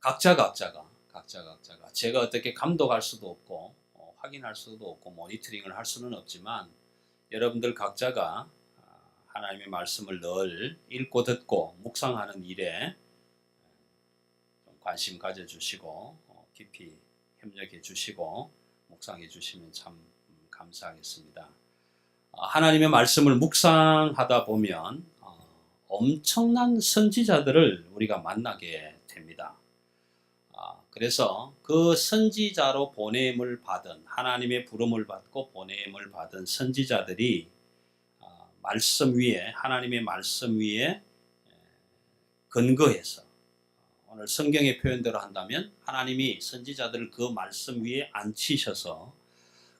각자가 제가 어떻게 감독할 수도 없고 확인할 수도 없고 모니터링을 할 수는 없지만 여러분들 각자가 하나님의 말씀을 늘 읽고 듣고 묵상하는 일에 좀 관심 가져주시고 깊이 협력해 주시고 묵상해 주시면 참 감사하겠습니다. 하나님의 말씀을 묵상하다 보면 엄청난 선지자들을 우리가 만나게 됩니다. 그래서 그 선지자로 보냄을 받은 하나님의 부름을 받고 보냄을 받은 선지자들이 말씀 위에 하나님의 말씀 위에 근거해서 오늘 성경의 표현대로 한다면 하나님이 선지자들을 그 말씀 위에 앉히셔서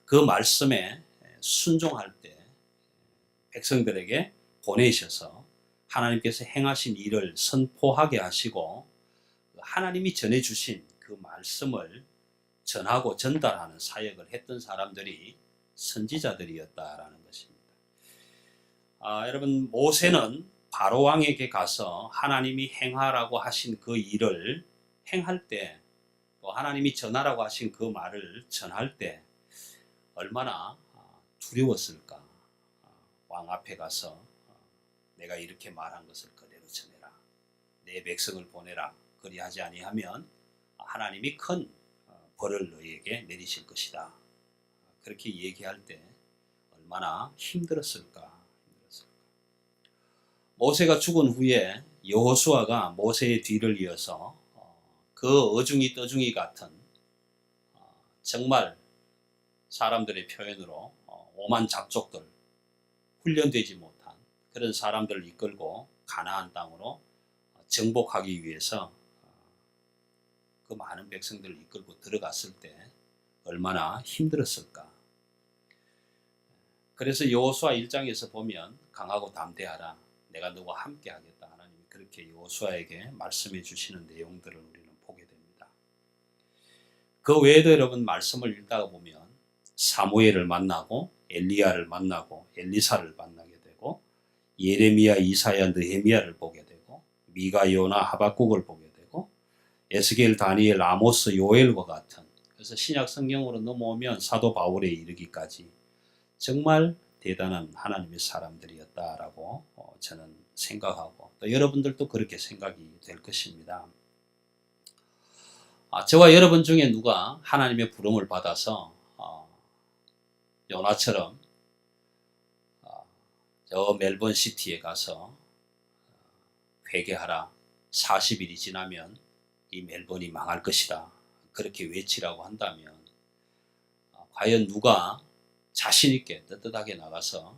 그 말씀에 순종할 때 백성들에게 보내셔서 하나님께서 행하신 일을 선포하게 하시고 하나님이 전해주신 그 말씀을 전하고 전달하는 사역을 했던 사람들이 선지자들이었다라는 것입니다. 여러분 모세는 바로 왕에게 가서 하나님이 행하라고 하신 그 일을 행할 때 또 하나님이 전하라고 하신 그 말을 전할 때 얼마나 두려웠을까. 왕 앞에 가서 내가 이렇게 말한 것을 그대로 전해라. 내 백성을 보내라. 그리하지 아니하면 하나님이 큰 벌을 너희에게 내리실 것이다. 그렇게 얘기할 때 얼마나 힘들었을까. 모세가 죽은 후에 여호수아가 모세의 뒤를 이어서 그 어중이 떠중이 같은 정말 사람들의 표현으로 오만 잡족들, 훈련되지 못한 그런 사람들을 이끌고 가나안 땅으로 정복하기 위해서 그 많은 백성들을 이끌고 들어갔을 때 얼마나 힘들었을까. 그래서 여호수아 1장에서 보면 강하고 담대하라. 내가 너와 함께 하겠다. 하나님이 그렇게 여호수아에게 말씀해 주시는 내용들을 우리는 보게 됩니다. 그 외에도 여러분 말씀을 읽다가 보면 사무엘을 만나고 엘리야를 만나고 엘리사를 만나게 되고 예레미야, 이사야, 느헤미야를 보게 되고 미가, 요나, 하박국을 보게 되고 에스겔, 다니엘, 아모스, 요엘과 같은 그래서 신약 성경으로 넘어오면 사도 바울에 이르기까지 정말 대단한 하나님의 사람들이었다라고 저는 생각하고 또 여러분들도 그렇게 생각이 될 것입니다. 저와 여러분 중에 누가 하나님의 부름을 받아서 요나처럼 저 멜번 시티에 가서 회개하라. 40일이 지나면 이 멜번이 망할 것이다. 그렇게 외치라고 한다면 과연 누가 자신 있게 떳떳하게 나가서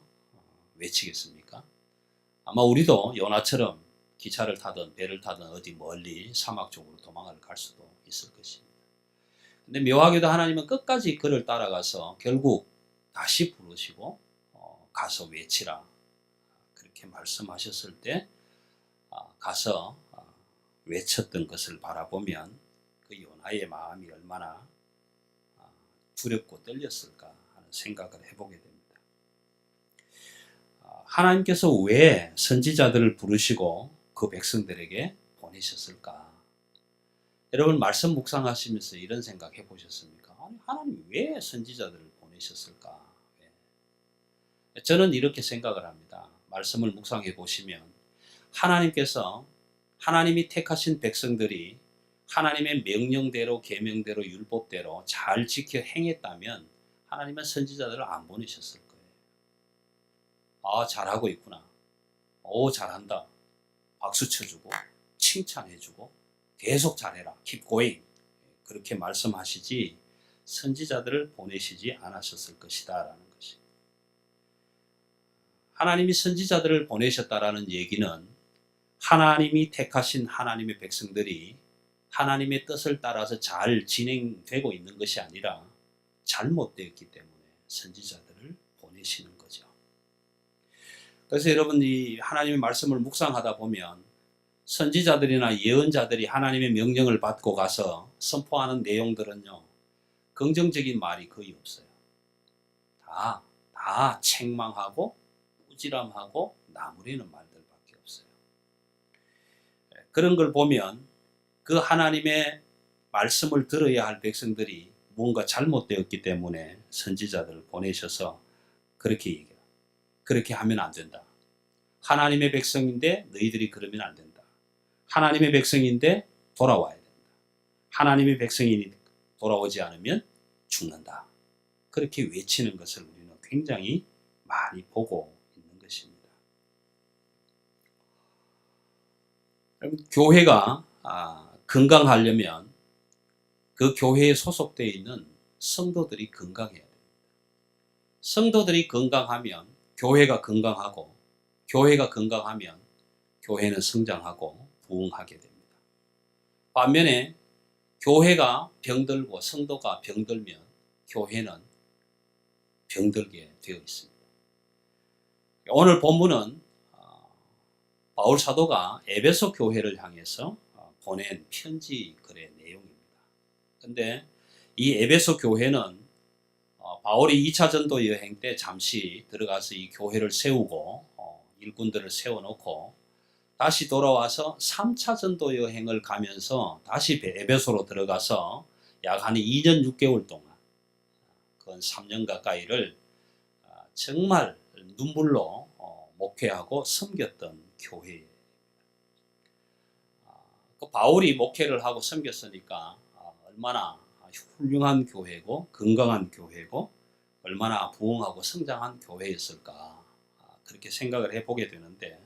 외치겠습니까? 아마 우리도 요나처럼 기차를 타든 배를 타든 어디 멀리 사막 쪽으로 도망을 갈 수도 있을 것입니다. 근데 묘하게도 하나님은 끝까지 그를 따라가서 결국 다시 부르시고 가서 외치라. 그렇게 말씀하셨을 때 가서 외쳤던 것을 바라보면 그 요나의 마음이 얼마나 두렵고 떨렸을까 하는 생각을 해보게 됩니다. 하나님께서 왜 선지자들을 부르시고 그 백성들에게 보내셨을까? 여러분 말씀 묵상하시면서 이런 생각 해보셨습니까? 아니, 하나님 왜 선지자들을 보내셨을까? 저는 이렇게 생각을 합니다. 말씀을 묵상해 보시면 하나님께서 하나님이 택하신 백성들이 하나님의 명령대로 계명대로 율법대로 잘 지켜 행했다면 하나님은 선지자들을 안 보내셨을 거예요. 잘하고 있구나. 잘한다. 박수 쳐주고 칭찬해주고 계속 잘해라. Keep going. 그렇게 말씀하시지 선지자들을 보내시지 않으셨을 것이다 라는 것입니다. 하나님이 선지자들을 보내셨다라는 얘기는 하나님이 택하신 하나님의 백성들이 하나님의 뜻을 따라서 잘 진행되고 있는 것이 아니라 잘못되었기 때문에 선지자들을 보내시는 거죠. 그래서 여러분 이 하나님의 말씀을 묵상하다 보면 선지자들이나 예언자들이 하나님의 명령을 받고 가서 선포하는 내용들은요, 긍정적인 말이 거의 없어요. 다 책망하고 꾸지람하고 나무리는 말들밖에 없어요. 그런 걸 보면 그 하나님의 말씀을 들어야 할 백성들이 뭔가 잘못되었기 때문에 선지자들을 보내셔서 그렇게 얘기해요. 그렇게 하면 안 된다. 하나님의 백성인데 너희들이 그러면 안 된다. 하나님의 백성인데 돌아와야 된다. 하나님의 백성이 돌아오지 않으면 죽는다. 그렇게 외치는 것을 우리는 굉장히 많이 보고 있는 것입니다. 교회가 건강하려면 그 교회에 소속되어 있는 성도들이 건강해야 됩니다. 성도들이 건강하면 교회가 건강하고, 교회가 건강하면 교회는 성장하고 부흥하게 됩니다. 반면에 교회가 병들고 성도가 병들면 교회는 병들게 되어 있습니다. 오늘 본문은 바울 사도가 에베소 교회를 향해서 보낸 편지 글의 내용입니다. 그런데 이 에베소 교회는 바울이 2차 전도 여행 때 잠시 들어가서 이 교회를 세우고 일꾼들을 세워놓고 다시 돌아와서 3차 전도 여행을 가면서 다시 에베소로 들어가서 약 한 2년 6개월 동안 그 3년 가까이를 정말 눈물로 목회하고 섬겼던 교회예요. 그 바울이 목회를 하고 섬겼으니까 얼마나 훌륭한 교회고 건강한 교회고 얼마나 부흥하고 성장한 교회였을까, 그렇게 생각을 해보게 되는데,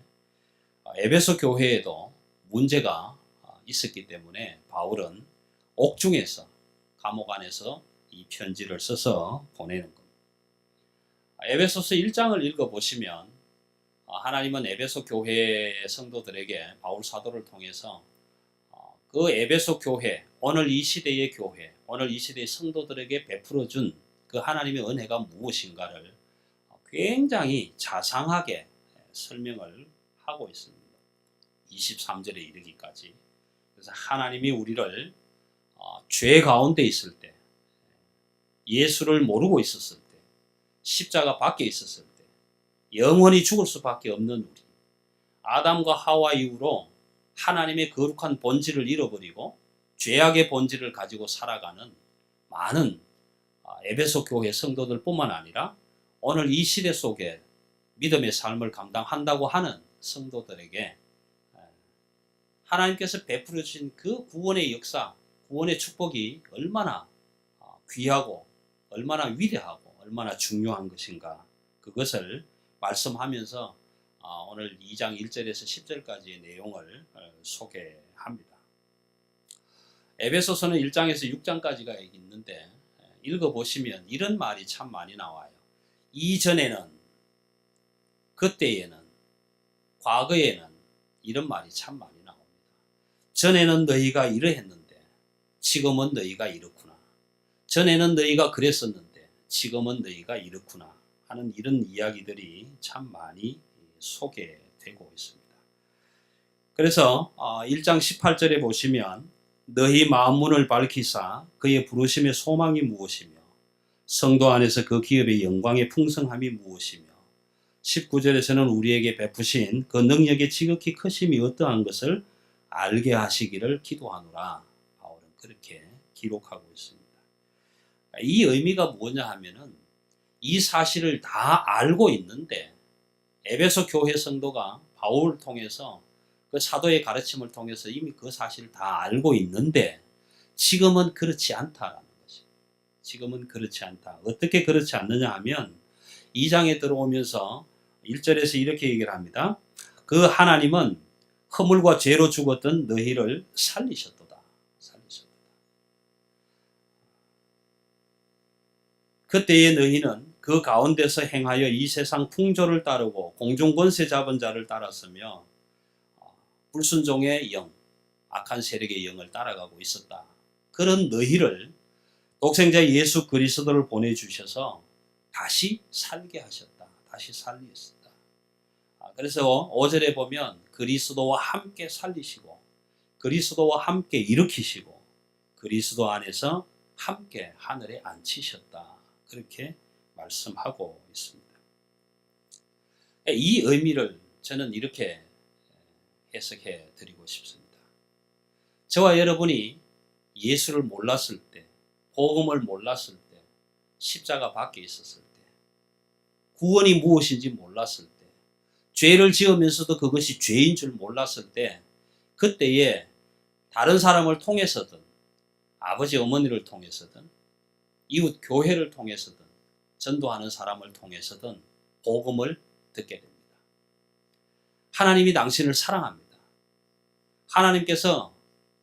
에베소 교회에도 문제가 있었기 때문에 바울은 옥중에서, 감옥 안에서 이 편지를 써서 보내는 겁니다. 에베소서 1장을 읽어보시면 하나님은 에베소 교회 성도들에게 바울 사도를 통해서 그 에베소 교회, 오늘 이 시대의 교회, 오늘 이 시대의 성도들에게 베풀어준 그 하나님의 은혜가 무엇인가를 굉장히 자상하게 설명을 하고 있습니다. 23절에 이르기까지. 그래서 하나님이 우리를 죄 가운데 있을 때, 예수를 모르고 있었을 때, 십자가 밖에 있었을 때, 영원히 죽을 수밖에 없는 우리, 아담과 하와 이후로 하나님의 거룩한 본질을 잃어버리고 죄악의 본질을 가지고 살아가는 많은 에베소 교회 성도들 뿐만 아니라 오늘 이 시대 속에 믿음의 삶을 감당한다고 하는 성도들에게 하나님께서 베풀어 주신 그 구원의 역사, 구원의 축복이 얼마나 귀하고 얼마나 위대하고 얼마나 중요한 것인가, 그것을 말씀하면서 오늘 2장 1절에서 10절까지의 내용을 소개합니다. 에베소서는 1장에서 6장까지가 있는데 읽어보시면 이런 말이 참 많이 나와요. 이전에는, 그때에는, 과거에는, 이런 말이 참 많이 나옵니다. 전에는 너희가 이러했는데 지금은 너희가 이렇구나. 전에는 너희가 그랬었는데 지금은 너희가 이렇구나 하는 이런 이야기들이 참 많이 소개되고 있습니다. 그래서 1장 18절에 보시면 너희 마음문을 밝히사 그의 부르심의 소망이 무엇이며 성도 안에서 그 기업의 영광의 풍성함이 무엇이며 19절에서는 우리에게 베푸신 그 능력의 지극히 크심이 어떠한 것을 알게 하시기를 기도하노라. 바울은 그렇게 기록하고 있습니다. 이 의미가 뭐냐 하면은 이 사실을 다 알고 있는데 에베소 교회 성도가 바울을 통해서 그 사도의 가르침을 통해서 이미 그 사실을 다 알고 있는데 지금은 그렇지 않다라는 것입니다. 지금은 그렇지 않다. 어떻게 그렇지 않느냐 하면 2장에 들어오면서 1절에서 이렇게 얘기를 합니다. 그 하나님은 허물과 죄로 죽었던 너희를 살리셨도다. 그때의 너희는 그 가운데서 행하여 이 세상 풍조를 따르고 공중 권세 잡은 자를 따랐으며 불순종의 영, 악한 세력의 영을 따라가고 있었다. 그런 너희를 독생자 예수 그리스도를 보내주셔서 다시 살게 하셨다. 다시 살리셨다. 그래서 5절에 보면 그리스도와 함께 살리시고 그리스도와 함께 일으키시고 그리스도 안에서 함께 하늘에 앉히셨다. 그렇게 말씀하고 있습니다. 이 의미를 저는 이렇게 해석해 드리고 싶습니다. 저와 여러분이 예수를 몰랐을 때, 복음을 몰랐을 때, 십자가 밖에 있었을 때, 구원이 무엇인지 몰랐을 때, 죄를 지으면서도 그것이 죄인 줄 몰랐을 때, 그때에 다른 사람을 통해서든 아버지 어머니를 통해서든 이웃 교회를 통해서든 전도하는 사람을 통해서든 복음을 듣게 됩니다. 하나님이 당신을 사랑합니다. 하나님께서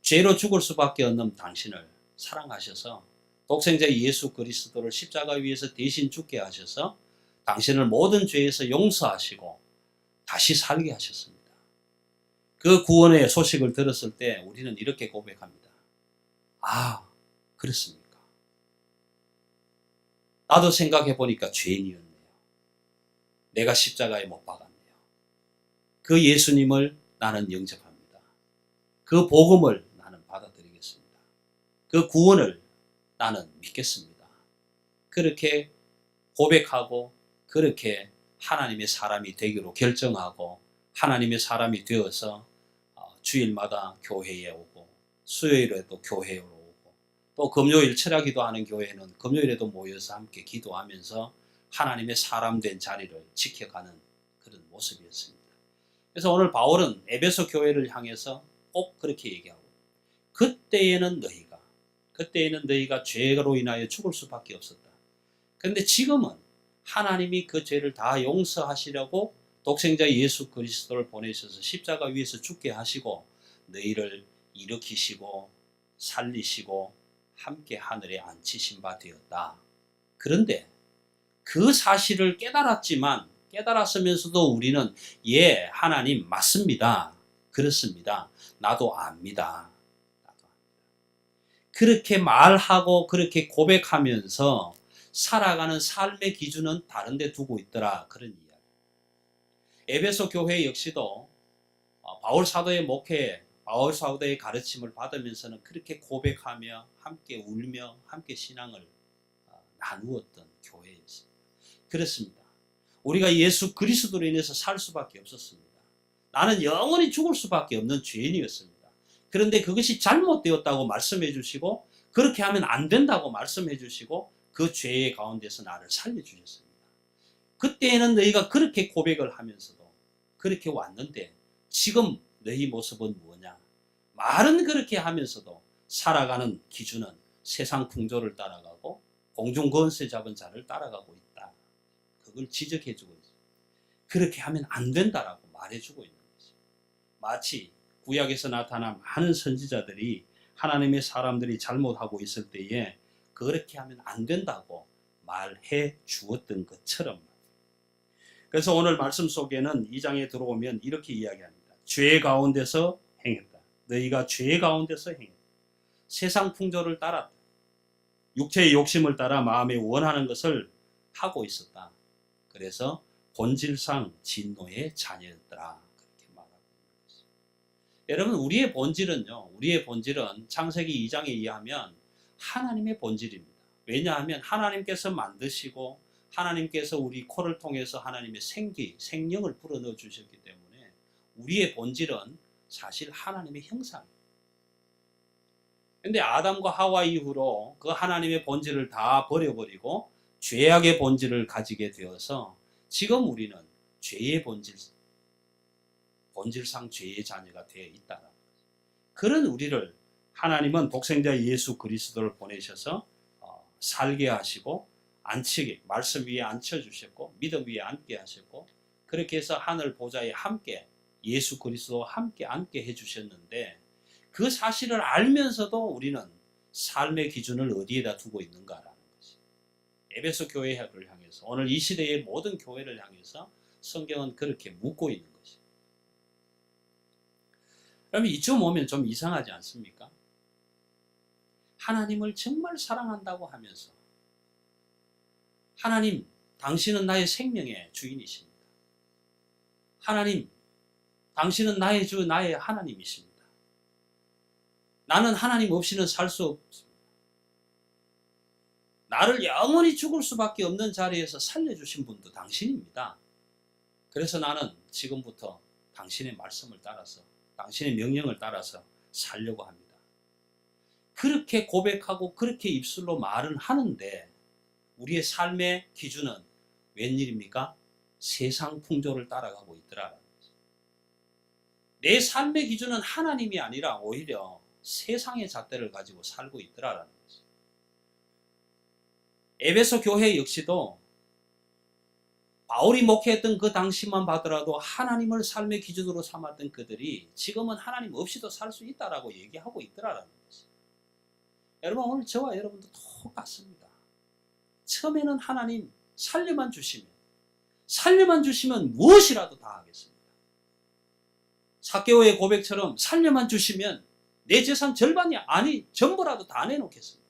죄로 죽을 수밖에 없는 당신을 사랑하셔서 독생자 예수 그리스도를 십자가 위에서 대신 죽게 하셔서 당신을 모든 죄에서 용서하시고 다시 살게 하셨습니다. 그 구원의 소식을 들었을 때 우리는 이렇게 고백합니다. 아, 그렇습니까? 나도 생각해 보니까 죄인이었네요. 내가 십자가에 못 박았네요. 그 예수님을 나는 영접합니다. 그 복음을 나는 받아들이겠습니다. 그 구원을 나는 믿겠습니다. 그렇게 고백하고 그렇게 하나님의 사람이 되기로 결정하고 하나님의 사람이 되어서 주일마다 교회에 오고 수요일에도 교회에 오고 또 금요일 철야기도 하는 교회는 금요일에도 모여서 함께 기도하면서 하나님의 사람 된 자리를 지켜가는 그런 모습이었습니다. 그래서 오늘 바울은 에베소 교회를 향해서 꼭 그렇게 얘기하고 그때에는 너희가 죄로 인하여 죽을 수밖에 없었다. 그런데 지금은 하나님이 그 죄를 다 용서하시려고 독생자 예수 그리스도를 보내셔서 십자가 위에서 죽게 하시고 너희를 일으키시고 살리시고 함께 하늘에 앉히신 바 되었다. 그런데 그 사실을 깨달았으면서도 우리는 하나님 맞습니다. 그렇습니다. 나도 압니다. 그렇게 말하고 그렇게 고백하면서 살아가는 삶의 기준은 다른 데 두고 있더라. 그런 이야기. 에베소 교회 역시도 바울 사도의 목회, 바울 사도의 가르침을 받으면서는 그렇게 고백하며 함께 울며 함께 신앙을 나누었던 교회였습니다. 그렇습니다. 우리가 예수 그리스도로 인해서 살 수밖에 없었습니다. 나는 영원히 죽을 수밖에 없는 죄인이었습니다. 그런데 그것이 잘못되었다고 말씀해 주시고 그렇게 하면 안 된다고 말씀해 주시고 그 죄의 가운데서 나를 살려주셨습니다. 그때에는 너희가 그렇게 고백을 하면서도 그렇게 왔는데 지금 너희 모습은 뭐냐? 말은 그렇게 하면서도 살아가는 기준은 세상 풍조를 따라가고 공중 권세 잡은 자를 따라가고 있다. 그걸 지적해주고 있습니다. 그렇게 하면 안 된다라고 말해주고 있는 것입니다. 마치 구약에서 나타난 많은 선지자들이 하나님의 사람들이 잘못하고 있을 때에 그렇게 하면 안 된다고 말해 주었던 것처럼. 그래서 오늘 말씀 속에는 2장에 들어오면 이렇게 이야기합니다. 죄 가운데서 행했다. 너희가 죄 가운데서 행했다. 세상 풍조를 따랐다. 육체의 욕심을 따라 마음에 원하는 것을 하고 있었다. 그래서 본질상 진노의 자녀였더라. 그렇게 말하고 있는 것입니다. 여러분, 우리의 본질은 창세기 2장에 의하면 하나님의 본질입니다. 왜냐하면 하나님께서 만드시고 하나님께서 우리 코를 통해서 하나님의 생명을 불어넣어 주셨기 때문에 우리의 본질은 사실 하나님의 형상입니다. 그런데 아담과 하와 이후로 그 하나님의 본질을 다 버려버리고 죄악의 본질을 가지게 되어서 지금 우리는 죄의 본질상 죄의 자녀가 되어 있다는 거죠. 그런 우리를 하나님은 독생자 예수 그리스도를 보내셔서 살게 하시고 말씀 위에 앉혀주셨고 믿음 위에 앉게 하셨고 그렇게 해서 하늘 보좌에 함께 예수 그리스도와 함께 앉게 해주셨는데 그 사실을 알면서도 우리는 삶의 기준을 어디에다 두고 있는가라는 것이 에베소 교회를 향해서 오늘 이 시대의 모든 교회를 향해서 성경은 그렇게 묻고 있는 것이. 그러면 이쯤 오면 좀 이상하지 않습니까? 하나님을 정말 사랑한다고 하면서 하나님, 당신은 나의 생명의 주인이십니다. 하나님, 당신은 나의 주, 나의 하나님이십니다. 나는 하나님 없이는 살 수 없습니다. 나를 영원히 죽을 수밖에 없는 자리에서 살려주신 분도 당신입니다. 그래서 나는 지금부터 당신의 말씀을 따라서 당신의 명령을 따라서 살려고 합니다. 그렇게 고백하고 그렇게 입술로 말은 하는데 우리의 삶의 기준은 웬일입니까? 세상 풍조를 따라가고 있더라. 내 삶의 기준은 하나님이 아니라 오히려 세상의 잣대를 가지고 살고 있더라라는 거죠. 에베소 교회 역시도 바울이 목회했던 그 당시만 봐더라도 하나님을 삶의 기준으로 삼았던 그들이 지금은 하나님 없이도 살 수 있다라고 얘기하고 있더라라는 거죠. 여러분, 오늘 저와 여러분도 똑같습니다. 처음에는 하나님 살려만 주시면 무엇이라도 다 하겠습니다. 삭개오의 고백처럼 살려만 주시면 내 재산 절반이 아니 전부라도 다 내놓겠습니다.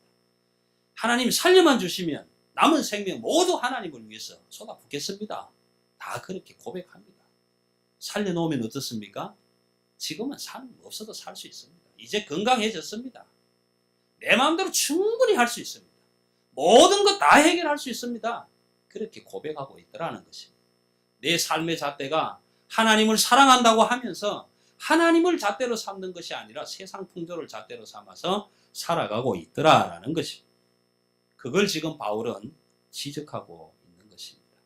하나님 살려만 주시면 남은 생명 모두 하나님을 위해서 쏟아붓겠습니다. 다 그렇게 고백합니다. 살려놓으면 어떻습니까? 지금은 삶 없어도 살 수 있습니다. 이제 건강해졌습니다. 내 마음대로 충분히 할 수 있습니다. 모든 것 다 해결할 수 있습니다. 그렇게 고백하고 있더라는 것입니다. 내 삶의 잣대가 하나님을 사랑한다고 하면서 하나님을 잣대로 삼는 것이 아니라 세상 풍조를 잣대로 삼아서 살아가고 있더라라는 것입니다. 그걸 지금 바울은 지적하고 있는 것입니다.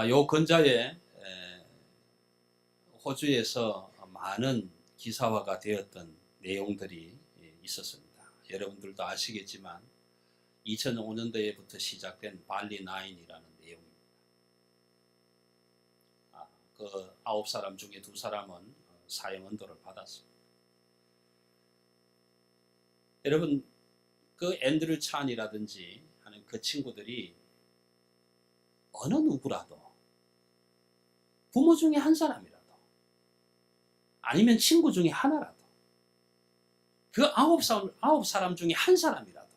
요 근자에 호주에서 많은 기사화가 되었던 내용들이 있었습니다. 여러분들도 아시겠지만 2005년도에부터 시작된 발리 9이라는 내용입니다. 그 9사람 중에 2사람은 사형 언도를 받았습니다. 여러분, 그 앤드류 찬이라든지 하는 그 친구들이 어느 누구라도 부모 중에 한 사람이라도 아니면 친구 중에 하나라도 그 9사람 중에 한 사람이라도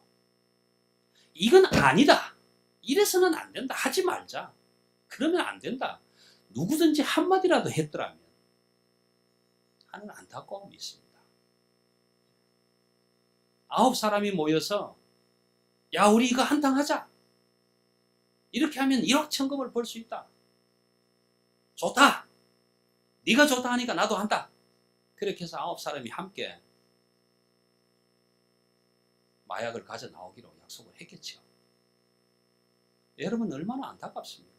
이건 아니다, 이래서는 안 된다, 하지 말자, 그러면 안 된다, 누구든지 한마디라도 했더라면 하는 안타까움이 있습니다. 9사람이 모여서 야, 우리 이거 한탕 하자, 이렇게 하면 1억 천금을 벌 수 있다, 좋다, 네가 좋다 하니까 나도 한다, 그렇게 해서 9사람이 함께 마약을 가져 나오기로 약속을 했겠죠. 여러분, 얼마나 안타깝습니까?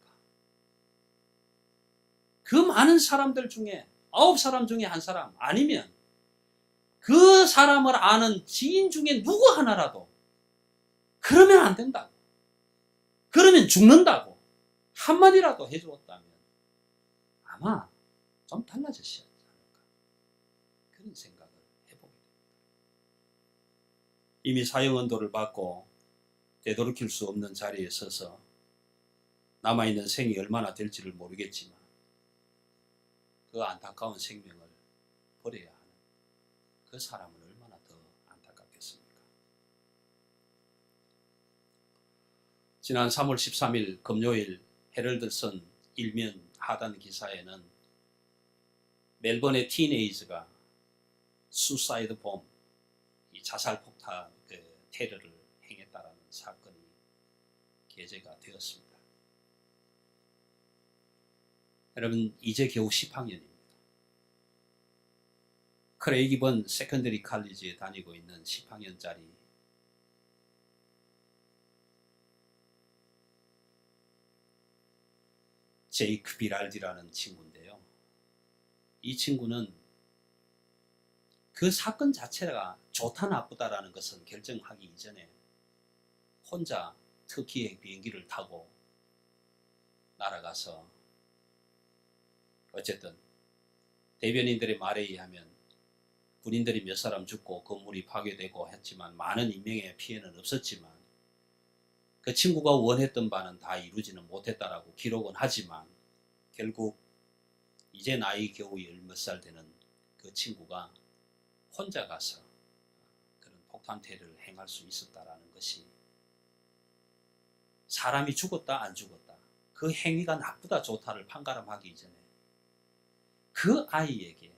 그 많은 사람들 중에 9사람 중에 한 사람, 아니면 그 사람을 아는 지인 중에 누구 하나라도 그러면 안 된다고, 그러면 죽는다고 한마디라도 해주었다면 아마 좀 달라졌지 않을까, 그런 생각을 해보게 됩니다. 이미 사형 언도를 받고 되돌이킬 수 없는 자리에 서서 남아있는 생이 얼마나 될지를 모르겠지만 그 안타까운 생명을 버려야 하는 그 사람은 얼마나 더 안타깝겠습니까? 지난 3월 13일 금요일 헤럴드선 일면 하단 기사에는 멜번의 티네이저가 수사이드 봄, 이 자살 폭탄 테러를 행했다라는 사건이 게재가 되었습니다. 여러분, 이제 겨우 10학년입니다. 크레이기번 세컨더리 칼리지에 다니고 있는 10학년짜리 제이크 비랄디라는 친구인데요. 이 친구는 그 사건 자체가 좋다 나쁘다라는 것은 결정하기 이전에 혼자 터키의 비행기를 타고 날아가서 어쨌든 대변인들의 말에 의하면 군인들이 몇 사람 죽고 건물이 파괴되고 했지만 많은 인명의 피해는 없었지만 그 친구가 원했던 바는 다 이루지는 못했다라고 기록은 하지만 결국 이제 나이 겨우 10몇 살 되는 그 친구가 혼자 가서 그런 폭탄 테러를 행할 수 있었다라는 것이, 사람이 죽었다 안 죽었다, 그 행위가 나쁘다 좋다를 판가름하기 이전에 그 아이에게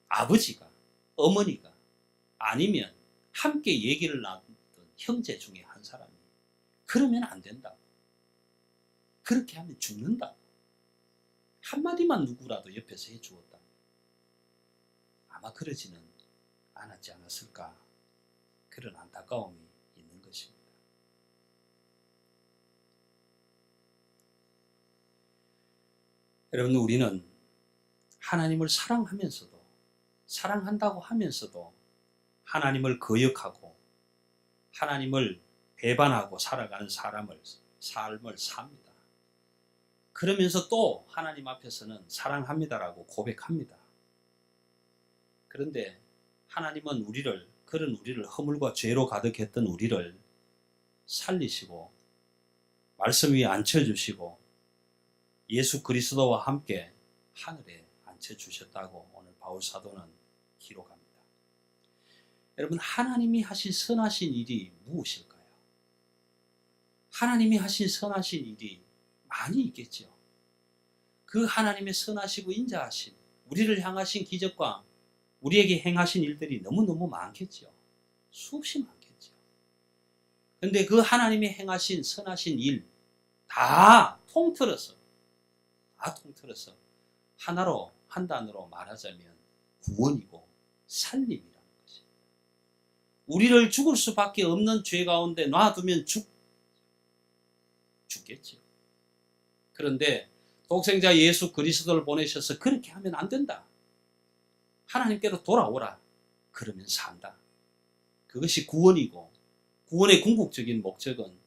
아버지가, 어머니가, 아니면 함께 얘기를 나눴던 형제 중에 한 사람이 그러면 안 된다고, 그렇게 하면 죽는다고 한마디만 누구라도 옆에서 해주었다, 아마 그러지는 않았지 않았을까, 그런 안타까움이 있는 것입니다. 여러분, 우리는 하나님을 사랑한다고 하면서도 하나님을 거역하고 하나님을 배반하고 살아가는 삶을 삽니다. 그러면서 또 하나님 앞에서는 사랑합니다라고 고백합니다. 그런데 하나님은 그런 우리를, 허물과 죄로 가득했던 우리를 살리시고 말씀 위에 앉혀주시고 예수 그리스도와 함께 하늘에 앉혀주셨다고 오늘 바울 사도는 기록합니다. 여러분, 하나님이 하신 선하신 일이 무엇일까요? 하나님이 하신 선하신 일이 많이 있겠죠. 그 하나님의 선하시고 인자하심, 우리를 향하신 기적과 우리에게 행하신 일들이 너무너무 많겠죠. 수없이 많겠죠. 그런데 그 하나님이 행하신 선하신 일 다 통틀어서 하나로, 한 단어로 말하자면 구원이고 살림이라는 것입니다. 우리를 죽을 수밖에 없는 죄 가운데 놔두면 죽겠죠. 그런데 독생자 예수 그리스도를 보내셔서 그렇게 하면 안 된다. 하나님께로 돌아오라. 그러면 산다. 그것이 구원이고, 구원의 궁극적인 목적은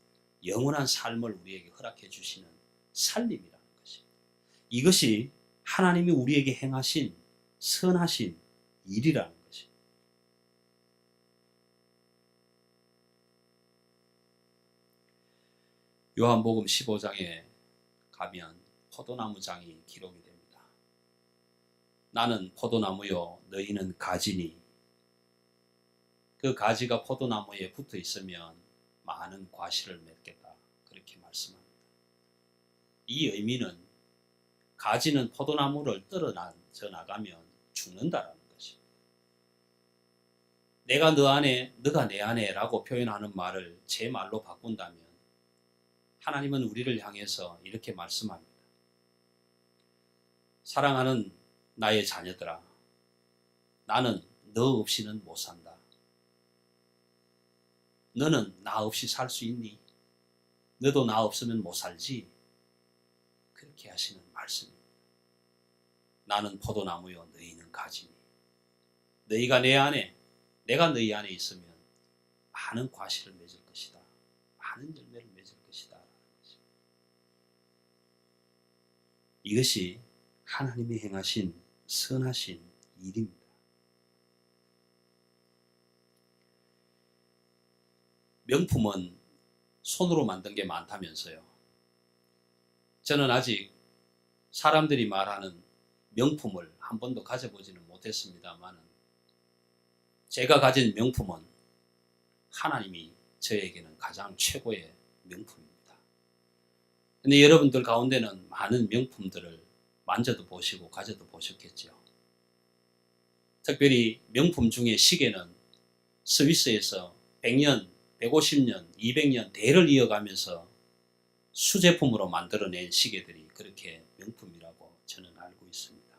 영원한 삶을 우리에게 허락해 주시는 살림이라는 것입니다. 이것이 하나님이 우리에게 행하신 선하신 일이라는 것입니다. 요한복음 15장에 가면 포도나무장이 기록이 됩니다. 나는 포도나무요, 너희는 가지니, 그 가지가 포도나무에 붙어 있으면 많은 과실을 맺겠다, 그렇게 말씀합니다. 이 의미는 가지는 포도나무를 떨어져 나가면 죽는다라는 것입니다. 내가 너 안에, 너가 내 안에 라고 표현하는 말을 제 말로 바꾼다면 하나님은 우리를 향해서 이렇게 말씀합니다. 사랑하는 나의 자녀들아, 나는 너 없이는 못 산다. 너는 나 없이 살 수 있니? 너도 나 없으면 못 살지? 그렇게 하시는 말씀입니다. 나는 포도나무요, 너희는 가지니. 너희가 내 안에, 내가 너희 안에 있으면 많은 과실을 맺을 것이다. 많은 열매를 맺을 것이다. 이것이 하나님이 행하신 선하신 일입니다. 명품은 손으로 만든 게 많다면서요. 저는 아직 사람들이 말하는 명품을 한 번도 가져보지는 못했습니다만, 제가 가진 명품은 하나님이 저에게는 가장 최고의 명품입니다. 근데 여러분들 가운데는 많은 명품들을 만져도 보시고 가져도 보셨겠죠. 특별히 명품 중에 시계는 스위스에서 100년, 150년, 200년 대를 이어가면서 수제품으로 만들어낸 시계들이 그렇게 명품이라고 저는 알고 있습니다.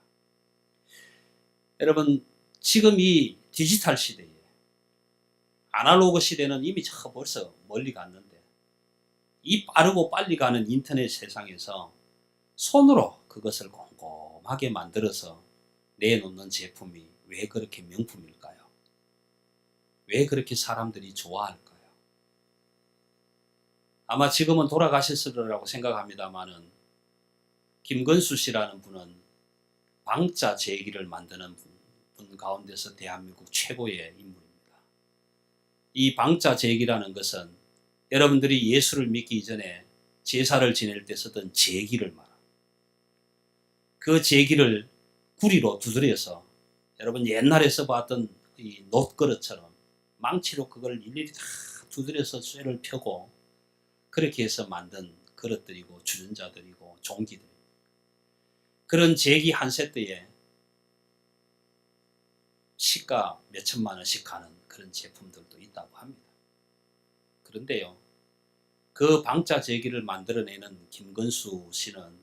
여러분, 지금 이 디지털 시대에, 아날로그 시대는 이미 저 벌써 멀리 갔는데, 이 빠르고 빨리 가는 인터넷 세상에서 손으로 그것을 꼼꼼하게 만들어서 내놓는 제품이 왜 그렇게 명품일까요? 왜 그렇게 사람들이 좋아할까요? 아마 지금은 돌아가셨으리라고 생각합니다만은, 김건수 씨라는 분은 방자 제기를 만드는 분 가운데서 대한민국 최고의 인물입니다. 이 방자 제기라는 것은 여러분들이 예수를 믿기 전에 제사를 지낼 때 쓰던 제기를 말합니다. 그 제기를 구리로 두드려서, 여러분 옛날에 써봤던 이 놋그릇처럼 망치로 그걸 일일이 다 두드려서 쇠를 펴고 그렇게 해서 만든 그릇들이고 주전자들이고 종기들. 그런 제기 한 세트에 시가 몇 천만 원씩 하는 그런 제품들도 있다고 합니다. 그런데요, 그 방자 제기를 만들어내는 김건수 씨는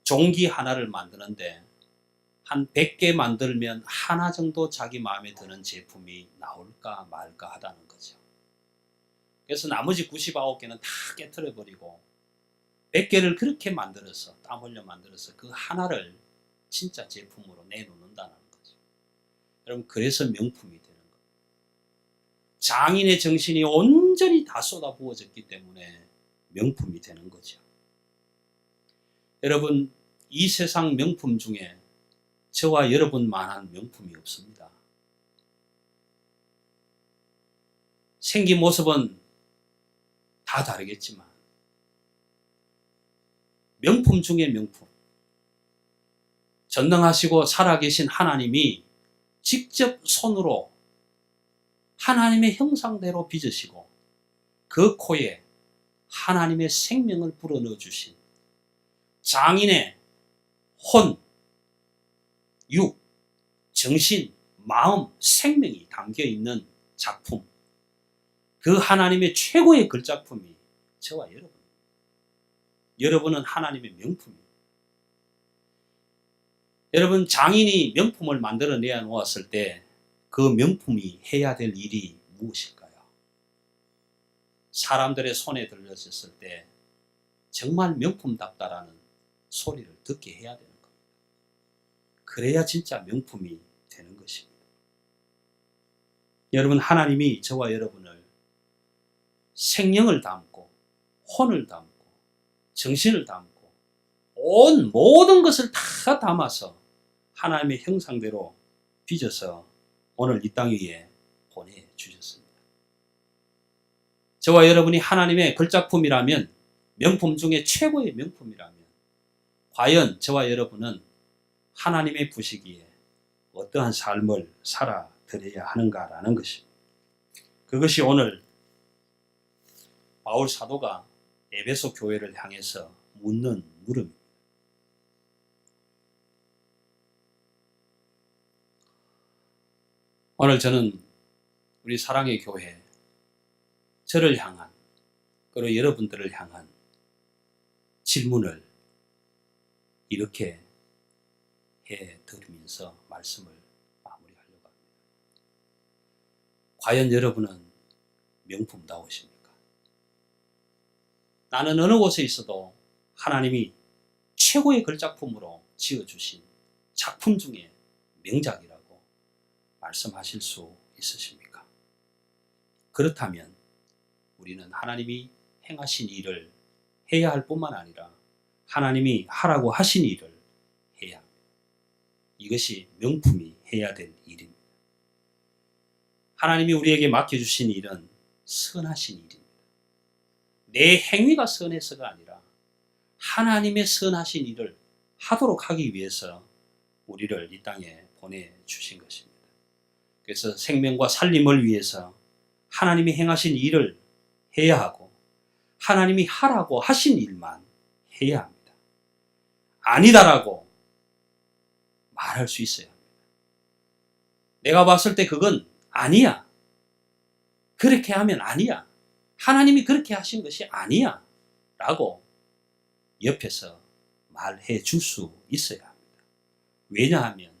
종기 하나를 만드는데 한 100개 만들면 하나 정도 자기 마음에 드는 제품이 나올까 말까 하다는 거죠. 그래서 나머지 99개는 다 깨트려 버리고 100개를 그렇게 만들어서 땀 흘려 만들어서 그 하나를 진짜 제품으로 내놓는다는 거죠. 여러분, 그래서 명품이 되는 거예요. 장인의 정신이 온전히 다 쏟아부어졌기 때문에 명품이 되는 거죠. 여러분, 이 세상 명품 중에 저와 여러분만한 명품이 없습니다. 생긴 모습은 다 다르겠지만 명품 중에 명품, 전능하시고 살아계신 하나님이 직접 손으로 하나님의 형상대로 빚으시고 그 코에 하나님의 생명을 불어넣어 주신 장인의 혼, 육, 정신, 마음, 생명이 담겨있는 작품, 그 하나님의 최고의 걸작품이 저와 여러분. 여러분은 하나님의 명품입니다. 여러분, 장인이 명품을 만들어내어 놓았을 때 그 명품이 해야 될 일이 무엇일까요? 사람들의 손에 들려졌을 때 정말 명품답다라는 소리를 듣게 해야 되는 겁니다. 그래야 진짜 명품이 되는 것입니다. 여러분, 하나님이 저와 여러분을 생명을 담고 혼을 담고 정신을 담고 온 모든 것을 다 담아서 하나님의 형상대로 빚어서 오늘 이 땅 위에 보내주셨습니다. 저와 여러분이 하나님의 걸작품이라면, 명품 중에 최고의 명품이라면 과연 저와 여러분은 하나님의 보시기에 어떠한 삶을 살아드려야 하는가라는 것입니다. 그것이 오늘 바울 사도가 에베소 교회를 향해서 묻는 물음입니다. 오늘 저는 우리 사랑의 교회, 저를 향한, 그리고 여러분들을 향한 질문을 이렇게 해드리면서 말씀을 마무리하려고 합니다. 과연 여러분은 명품다우십니까? 나는 어느 곳에 있어도 하나님이 최고의 걸작품으로 지어주신 작품 중에 명작이라고 말씀하실 수 있으십니까? 그렇다면 우리는 하나님이 행하신 일을 해야 할 뿐만 아니라 하나님이 하라고 하신 일을 해야 합니다. 이것이 명품이 해야 될 일입니다. 하나님이 우리에게 맡겨주신 일은 선하신 일입니다. 내 행위가 선해서가 아니라 하나님의 선하신 일을 하도록 하기 위해서 우리를 이 땅에 보내주신 것입니다. 그래서 생명과 살림을 위해서 하나님이 행하신 일을 해야 하고 하나님이 하라고 하신 일만 해야 합니다. 아니다라고 말할 수 있어야 합니다. 내가 봤을 때 그건 아니야. 그렇게 하면 아니야. 하나님이 그렇게 하신 것이 아니야. 라고 옆에서 말해 줄 수 있어야 합니다. 왜냐하면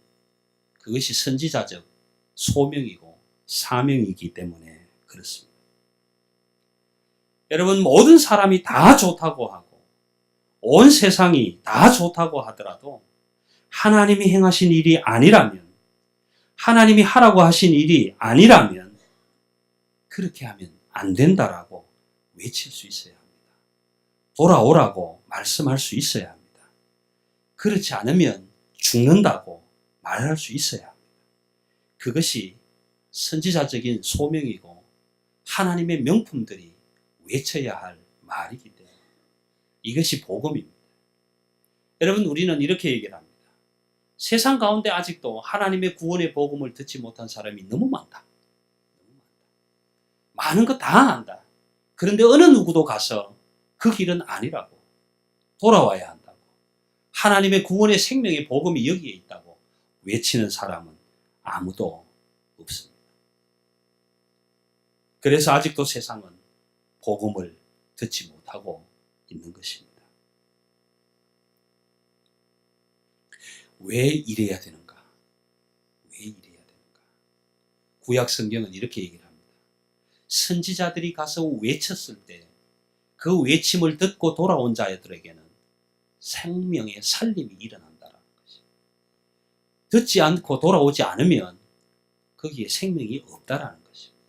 그것이 선지자적 소명이고 사명이기 때문에 그렇습니다. 여러분, 모든 사람이 다 좋다고 하고 온 세상이 다 좋다고 하더라도 하나님이 행하신 일이 아니라면, 하나님이 하라고 하신 일이 아니라면 그렇게 하면 안 된다라고 외칠 수 있어야 합니다. 돌아오라고 말씀할 수 있어야 합니다. 그렇지 않으면 죽는다고 말할 수 있어야 합니다. 그것이 선지자적인 소명이고 하나님의 명품들이 외쳐야 할 말이기 때문에 이것이 복음입니다. 여러분, 우리는 이렇게 얘기를 합니다. 세상 가운데 아직도 하나님의 구원의 복음을 듣지 못한 사람이 너무 많다. 많은 거 다 안다. 그런데 어느 누구도 가서 그 길은 아니라고, 돌아와야 한다고, 하나님의 구원의 생명의 복음이 여기에 있다고 외치는 사람은 아무도 없습니다. 그래서 아직도 세상은 복음을 듣지 못하고 있는 것입니다. 왜 이래야 되는가? 왜 이래야 되는가? 구약 성경은 이렇게 얘기를 합니다. 선지자들이 가서 외쳤을 때 그 외침을 듣고 돌아온 자들에게는 생명의 살림이 일어난다라는 것입니다. 듣지 않고 돌아오지 않으면 거기에 생명이 없다라는 것입니다.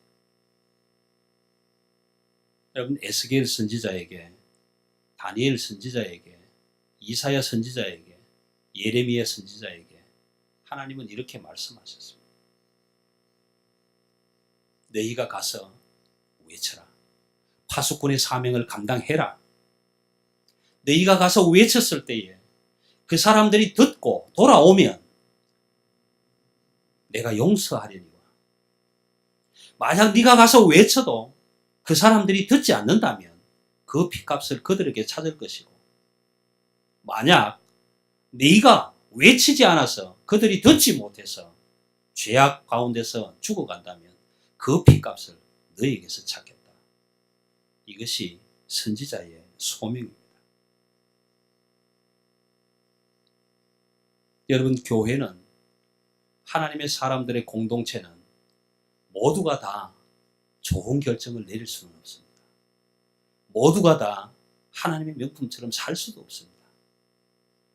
여러분, 에스겔 선지자에게, 다니엘 선지자에게, 이사야 선지자에게, 예레미야 선지자에게 하나님은 이렇게 말씀하셨습니다. 너희가 가서 외쳐라. 파수꾼의 사명을 감당해라. 너희가 가서 외쳤을 때에 그 사람들이 듣고 돌아오면 내가 용서하려니와. 만약 네가 가서 외쳐도 그 사람들이 듣지 않는다면 그 핏값을 그들에게 찾을 것이고, 만약 네가 외치지 않아서 그들이 듣지 못해서 죄악 가운데서 죽어간다면 그 핏값을 너에게서 찾겠다. 이것이 선지자의 소명입니다. 여러분, 교회는, 하나님의 사람들의 공동체는 모두가 다 좋은 결정을 내릴 수는 없습니다. 모두가 다 하나님의 명품처럼 살 수도 없습니다.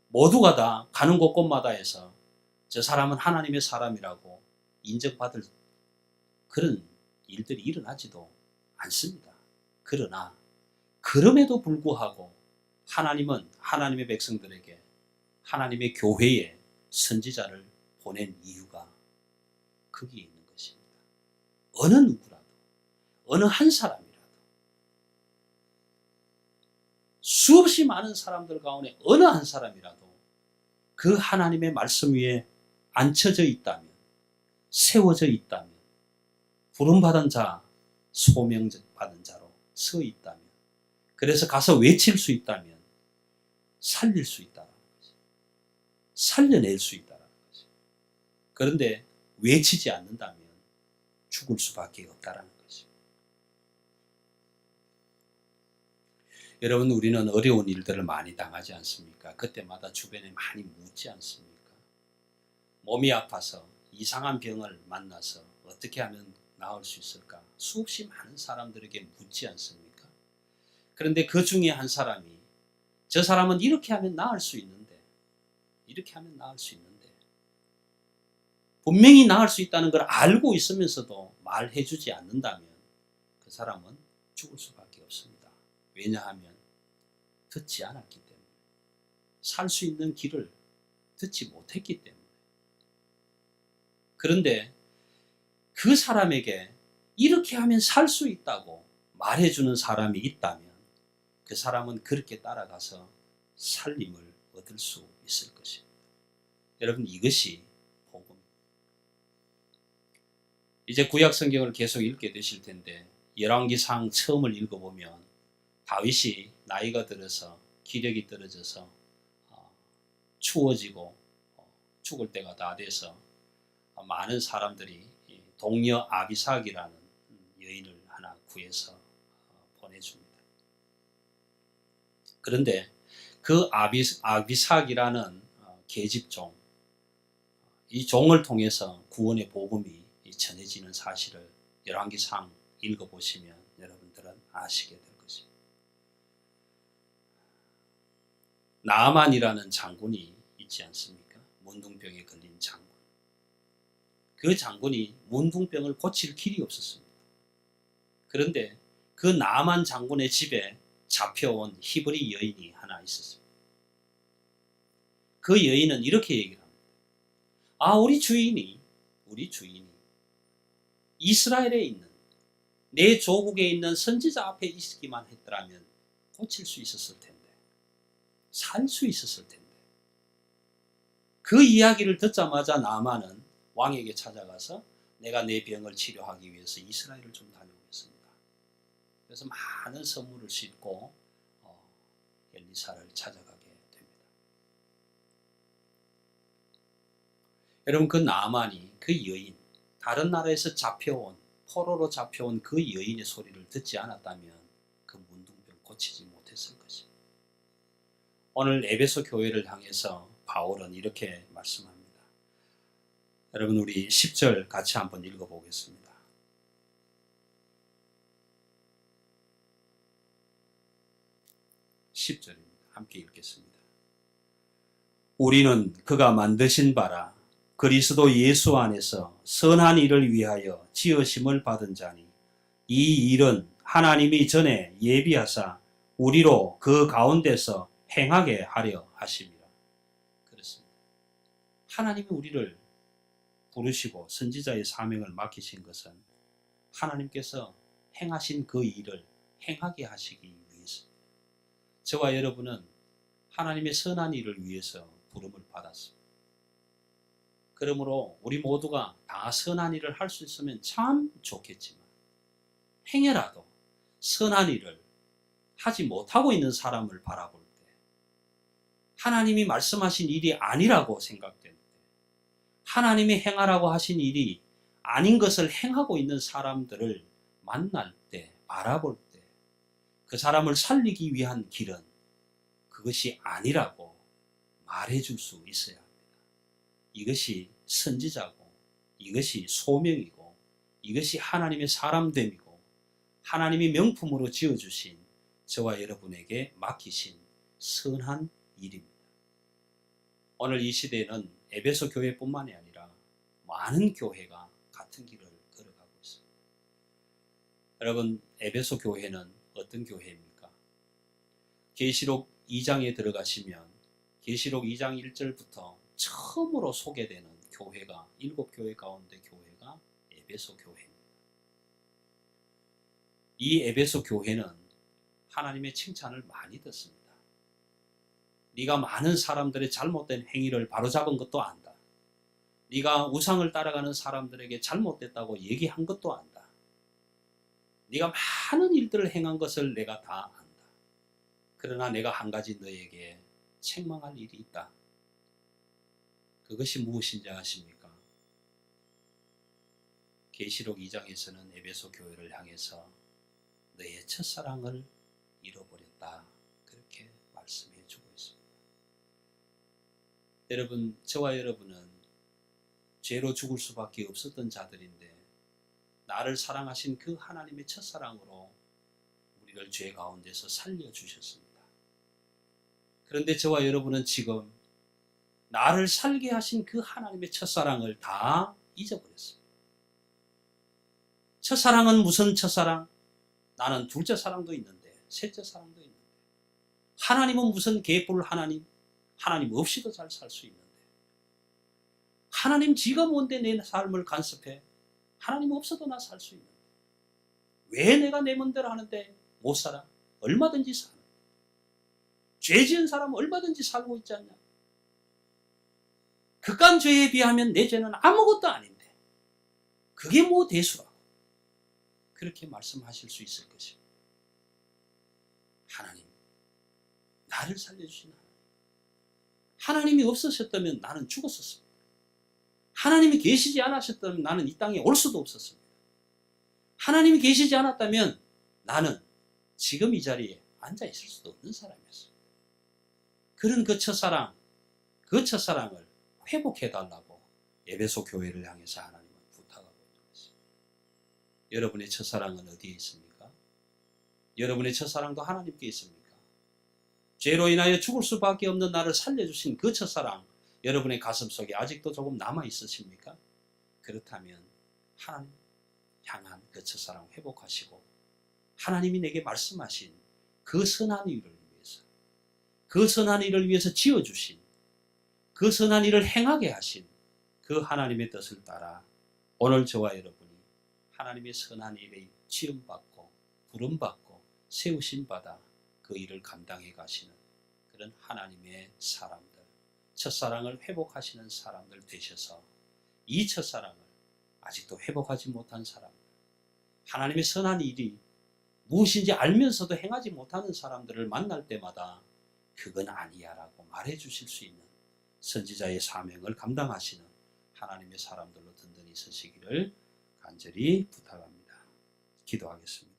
모두가 다 가는 곳곳마다에서 저 사람은 하나님의 사람이라고 인정받을 그런 일들이 일어나지도 않습니다. 그러나 그럼에도 불구하고 하나님은 하나님의 백성들에게, 하나님의 교회에 선지자를 보낸 이유가 거기에 있는 것입니다. 어느 누구라도, 어느 한 사람이라도, 수없이 많은 사람들 가운데 어느 한 사람이라도 그 하나님의 말씀 위에 앉혀져 있다면, 세워져 있다면, 부름받은 자, 소명받은 자로 서 있다면, 그래서 가서 외칠 수 있다면 살릴 수 있다는 거죠. 살려낼 수 있다는 거죠. 그런데 외치지 않는다면 죽을 수밖에 없다는 거죠. 여러분, 우리는 어려운 일들을 많이 당하지 않습니까? 그때마다 주변에 많이 묻지 않습니까? 몸이 아파서 이상한 병을 만나서 어떻게 하면 나을 수 있을까? 수없이 많은 사람들에게 묻지 않습니까? 그런데 그 중에 한 사람이, 저 사람은 이렇게 하면 나을 수 있는데, 이렇게 하면 나을 수 있는데, 분명히 나을 수 있다는 걸 알고 있으면서도 말해주지 않는다면 그 사람은 죽을 수밖에 없습니다. 왜냐하면 듣지 않았기 때문에, 살 수 있는 길을 듣지 못했기 때문에. 그런데 그 사람에게 이렇게 하면 살 수 있다고 말해주는 사람이 있다면 그 사람은 그렇게 따라가서 살림을 얻을 수 있을 것입니다. 여러분, 이것이 복음입니다. 이제 구약 성경을 계속 읽게 되실 텐데, 열왕기상 처음을 읽어보면 다윗이 나이가 들어서 기력이 떨어져서 추워지고 죽을 때가 다 돼서 많은 사람들이 동녀 아비삭이라는 여인을 하나 구해서 보내줍니다. 그런데 그 아비삭이라는 계집종, 이 종을 통해서 구원의 복음이 전해지는 사실을 열왕기상 읽어보시면 여러분들은 아시게 될 것입니다. 나아만이라는 장군이 있지 않습니까? 문둥병에 걸린 장군. 그 장군이 문둥병을 고칠 길이 없었습니다. 그런데 그 나아만 장군의 집에 잡혀온 히브리 여인이 하나 있었습니다. 그 여인은 이렇게 얘기를 합니다. 우리 주인이 이스라엘에 있는, 내 조국에 있는 선지자 앞에 있기만 했더라면 고칠 수 있었을 텐데, 살 수 있었을 텐데. 그 이야기를 듣자마자 나아만은 왕에게 찾아가서 내가 내 병을 치료하기 위해서 이스라엘을 좀 다녀오겠습니다. 그래서 많은 선물을 싣고 엘리사를 찾아가게 됩니다. 여러분, 그 나아만이 그 여인, 다른 나라에서 잡혀온, 포로로 잡혀온 그 여인의 소리를 듣지 않았다면 그 문둥병 고치지 못했을 것입니다. 오늘 에베소 교회를 향해서 바울은 이렇게 말씀합니다. 여러분 우리 10절 같이 한번 읽어보겠습니다. 10절입니다. 함께 읽겠습니다. 우리는 그가 만드신 바라 그리스도 예수 안에서 선한 일을 위하여 지으심을 받은 자니 이 일은 하나님이 전에 예비하사 우리로 그 가운데서 행하게 하려 하심이라. 그렇습니다. 하나님이 우리를 부르시고 선지자의 사명을 맡기신 것은 하나님께서 행하신 그 일을 행하게 하시기 위해서입니다. 저와 여러분은 하나님의 선한 일을 위해서 부름을 받았습니다. 그러므로 우리 모두가 다 선한 일을 할 수 있으면 참 좋겠지만 행여라도 선한 일을 하지 못하고 있는 사람을 바라볼 때 하나님이 말씀하신 일이 아니라고 생각될 때 하나님이 행하라고 하신 일이 아닌 것을 행하고 있는 사람들을 만날 때 알아볼 때 그 사람을 살리기 위한 길은 그것이 아니라고 말해줄 수 있어야 합니다. 이것이 선지자고 이것이 소명이고 이것이 하나님의 사람됨이고 하나님이 명품으로 지어주신 저와 여러분에게 맡기신 선한 일입니다. 오늘 이 시대에는 에베소 교회뿐만이 아니라 많은 교회가 같은 길을 걸어가고 있습니다. 여러분 에베소 교회는 어떤 교회입니까? 계시록 2장에 들어가시면 계시록 2장 1절부터 처음으로 소개되는 교회가 7교회 가운데 교회가 에베소 교회입니다. 이 에베소 교회는 하나님의 칭찬을 많이 듣습니다. 네가 많은 사람들의 잘못된 행위를 바로잡은 것도 안다. 네가 우상을 따라가는 사람들에게 잘못됐다고 얘기한 것도 안다. 네가 많은 일들을 행한 것을 내가 다 안다. 그러나 내가 한 가지 너에게 책망할 일이 있다. 그것이 무엇인지 아십니까? 계시록 2장에서는 에베소 교회를 향해서 너의 첫사랑을 잃어버렸다. 그렇게 말씀해 주고 있습니다. 여러분, 저와 여러분은 죄로 죽을 수밖에 없었던 자들인데 나를 사랑하신 그 하나님의 첫사랑으로 우리를 죄 가운데서 살려주셨습니다. 그런데 저와 여러분은 지금 나를 살게 하신 그 하나님의 첫사랑을 다 잊어버렸습니다. 첫사랑은 무슨 첫사랑? 나는 둘째 사랑도 있는데 셋째 사랑도 있는데 하나님은 무슨 개뿔 하나님? 하나님 없이도 잘 살 수 있는데 하나님 지가 뭔데 내 삶을 간섭해? 하나님 없어도 나 살 수 있는데 왜 내가 내 맘대로 하는데 못 살아? 얼마든지 사는 죄 지은 사람은 얼마든지 살고 있지 않냐? 그깟 죄에 비하면 내 죄는 아무것도 아닌데 그게 뭐 대수라고 그렇게 말씀하실 수 있을 것입니다. 하나님, 나를 살려주신 하나님. 하나님이 없으셨다면 나는 죽었었습니다. 하나님이 계시지 않으셨다면 나는 이 땅에 올 수도 없었습니다. 하나님이 계시지 않았다면 나는 지금 이 자리에 앉아 있을 수도 없는 사람이었습니다. 그런 그 첫사랑, 그 첫사랑을 회복해달라고 에베소 교회를 향해서 하나님은 부탁하고 있는 것입니다. 여러분의 첫사랑은 어디에 있습니까? 여러분의 첫사랑도 하나님께 있습니까? 죄로 인하여 죽을 수밖에 없는 나를 살려주신 그 첫사랑 여러분의 가슴 속에 아직도 조금 남아 있으십니까? 그렇다면 하나님 향한 그 첫사랑 회복하시고 하나님이 내게 말씀하신 그 선한 일을 위해서 그 선한 일을 위해서 지어주신 그 선한 일을 행하게 하신 그 하나님의 뜻을 따라 오늘 저와 여러분이 하나님의 선한 일에 지음받고 부름받고 세우심받아 그 일을 감당해 가시는 그런 하나님의 사람들 첫사랑을 회복하시는 사람들 되셔서 이 첫사랑을 아직도 회복하지 못한 사람들 하나님의 선한 일이 무엇인지 알면서도 행하지 못하는 사람들을 만날 때마다 그건 아니야 라고 말해 주실 수 있는 선지자의 사명을 감당하시는 하나님의 사람들로 든든히 서시기를 간절히 부탁합니다. 기도하겠습니다.